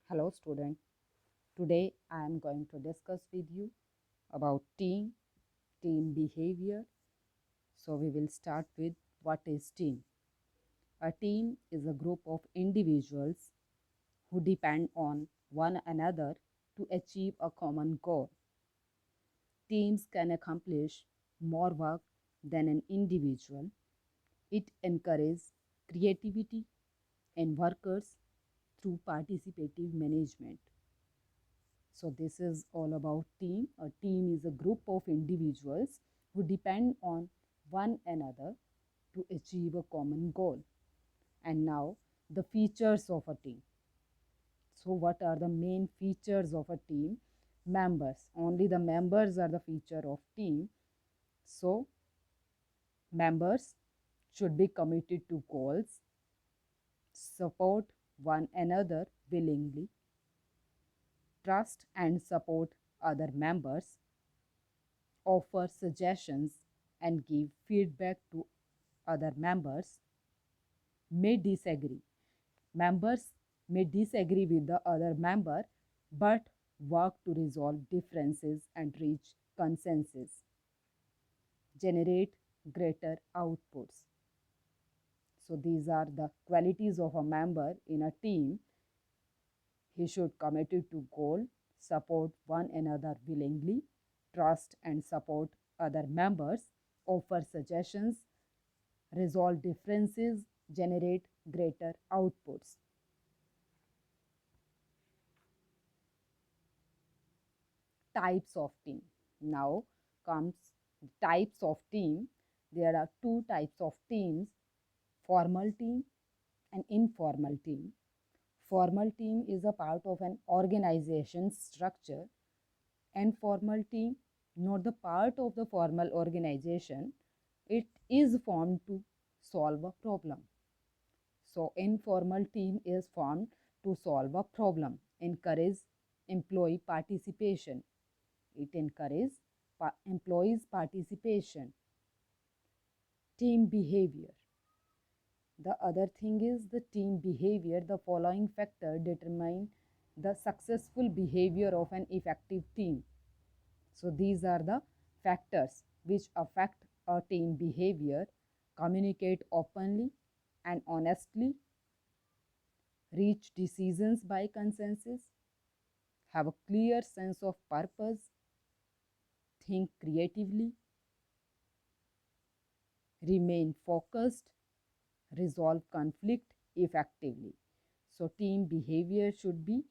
Hello student. Today I am going to discuss with you about team behavior. So we will start with what is team. A team is a group of individuals who depend on one another to achieve a common goal. Teams can accomplish more work than an individual. It encourages creativity in workers through participative management. So this is all about team. A team is a group of individuals who depend on one another to achieve a common goal. And now the features of a team. So what are the main features of a team? Members. Only the members are the feature of team. So members should be committed to goals, support one another willingly, trust and support other members, offer suggestions and give feedback to other members, may disagree. Members may disagree with the other member but work to resolve differences and reach consensus, generate greater outputs. So these are the qualities of a member in a team. He should committed to goal, support one another willingly, trust and support other members, offer suggestions, resolve differences, generate greater outputs. Types of team. Now comes types of team. There are two types of teams, formal team and informal team. Formal team is a part of an organization structure. Informal team, not the part of the formal organization. It is formed to solve a problem. So informal team is formed to solve a problem, encourage employee participation. It encourages employees participation. Team behavior. The other thing is the team behavior. The following factor determine the successful behavior of an effective team. So these are the factors which affect a team behavior: communicate openly and honestly, reach decisions by consensus, have a clear sense of purpose, think creatively, remain focused, resolve conflict effectively. So team behavior should be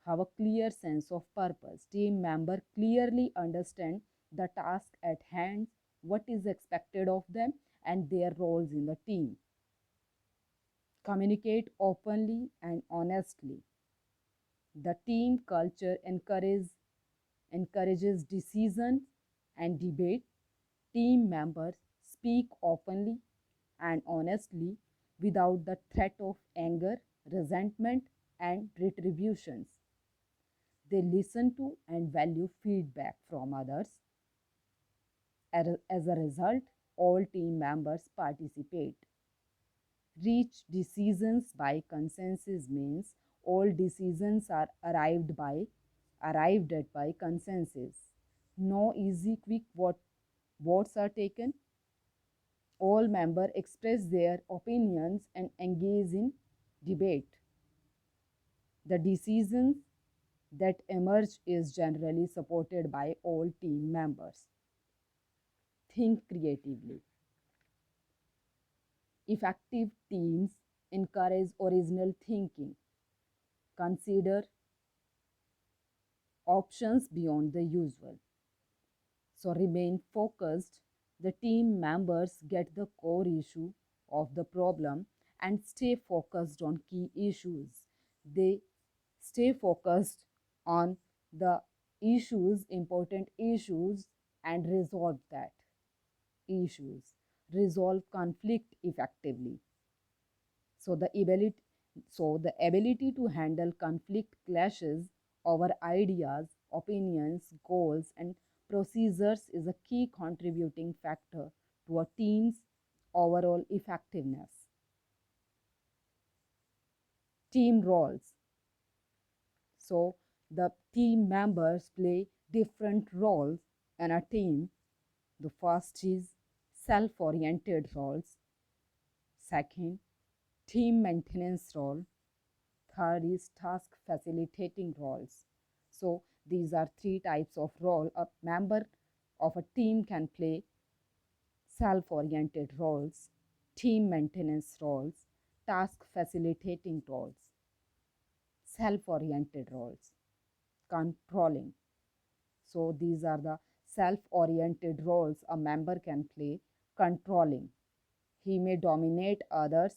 have a clear sense of purpose. Team member clearly understand the task at hand, what is expected of them and their roles in the team. Communicate openly and honestly. The team culture encourages decision and debate. Team members speak openly and honestly without the threat of anger, resentment, and retributions. They listen to and value feedback from others. As a result, all team members participate. Reach decisions by consensus means all decisions are arrived at by consensus. No easy quick votes are taken. All members express their opinions and engage in debate. The decisions that emerge is generally supported by all team members. Think creatively. Effective teams encourage original thinking, consider options beyond the usual. So remain focused. The team members get the core issue of the problem and stay focused on key issues. They stay focused on the issues, important issues, and resolve that issues. Resolve conflict effectively. So the ability to handle conflict clashes over ideas, opinions, goals, and procedures is a key contributing factor to a team's overall effectiveness. Team roles. So the team members play different roles in a team. The first is self-oriented roles. Second, team maintenance role. Third is task facilitating roles. So these are three types of role a member of a team can play: self-oriented roles, team maintenance roles, task facilitating roles. Self-oriented roles, controlling. So these are the self-oriented roles a member can play: controlling. He may dominate others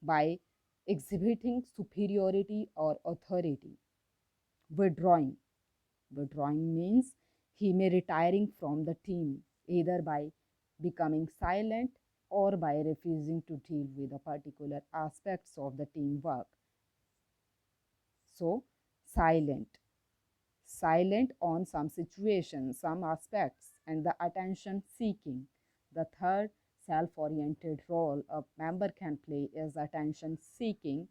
by exhibiting superiority or authority. Withdrawing. Withdrawing means he may retiring from the team either by becoming silent or by refusing to deal with the particular aspects of the teamwork. So, silent. Silent on some situations, some aspects, and the attention seeking. The third self oriented role a member can play is attention seeking,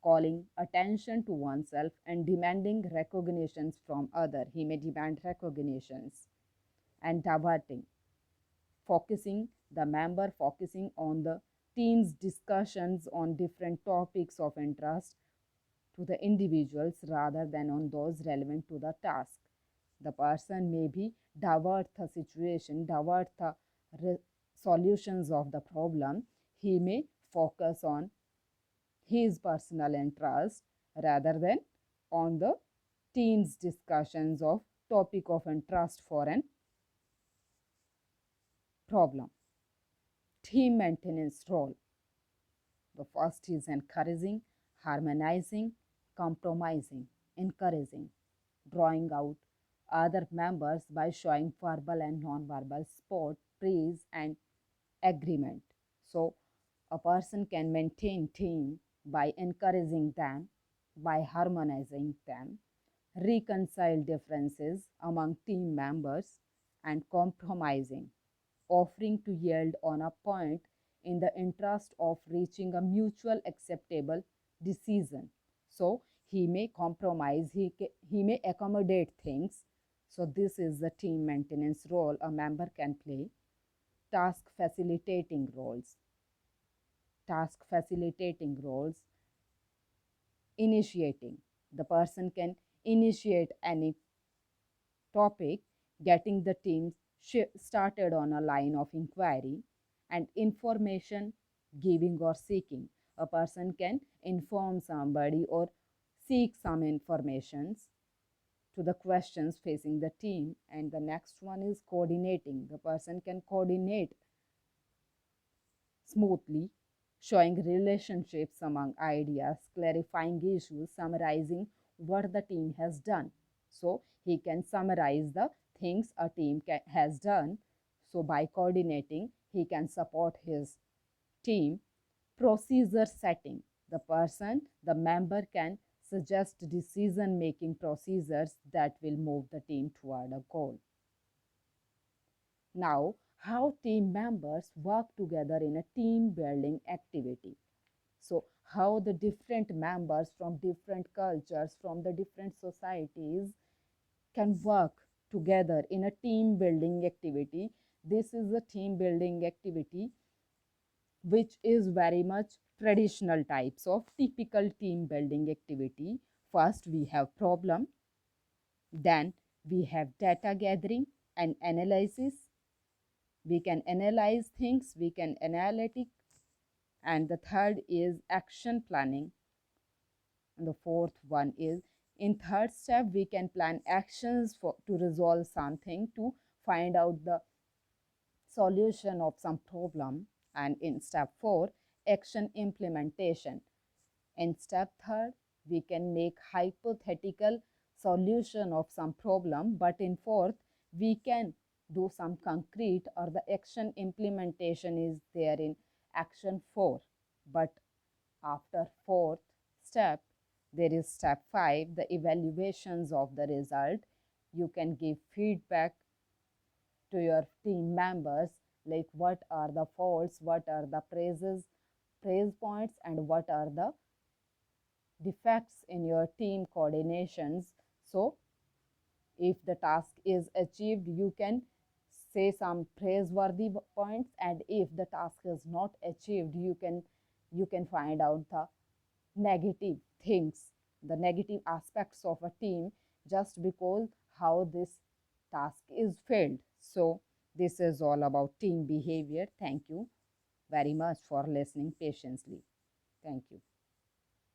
calling attention to oneself and demanding recognitions from other. He may demand recognitions. And diverting, focusing, the member focusing on the team's discussions on different topics of interest to the individuals rather than on those relevant to the task. The person may be divert the situation, divert the solutions of the problem. He may focus on his personal interest rather than on the team's discussions of topic of interest for an problem. Team maintenance role. The first is encouraging, harmonizing, compromising, encouraging, drawing out other members by showing verbal and non-verbal support, praise, and agreement. So, a person can maintain team by encouraging them, by harmonizing them, reconcile differences among team members, and compromising, offering to yield on a point in the interest of reaching a mutual acceptable decision. So he may compromise, he may accommodate things. So this is the team maintenance role a member can play. Task facilitating roles. Task facilitating roles, initiating. The person can initiate any topic, getting the team started on a line of inquiry. And information giving or seeking. A person can inform somebody or seek some informations to the questions facing the team. And the next one is coordinating. The person can coordinate smoothly, showing relationships among ideas, clarifying issues, summarizing what the team has done. So he can summarize the things a team has done. So by coordinating, he can support his team. Procedure setting. The person, the member can suggest decision making procedures that will move the team toward a goal. Now, how team members work together in a team building activity. So, how the different members from different cultures, from the different societies can work together in a team building activity. This is a team building activity which is very much traditional types of typical team building activity. First, we have problem, then we have data gathering and analysis. We can analyze things, we can analytic, and the third is action planning, and the fourth one is in third step we can plan actions for to resolve something, to find out the solution of some problem. And in step 4, action implementation. In step 3, we can make hypothetical solution of some problem, but in 4th, we can do some concrete or the action implementation is there in action 4. But after 4th step, there is step 5, the evaluations of the result. You can give feedback to your team members, like what are the faults, what are the praise points, and what are the defects in your team coordinations. So if the task is achieved, you can say some praiseworthy points, and if the task is not achieved, you can find out the negative things, the negative aspects of a team, just because how this task is failed. So this is all about team behavior. Thank you very much for listening patiently. Thank you.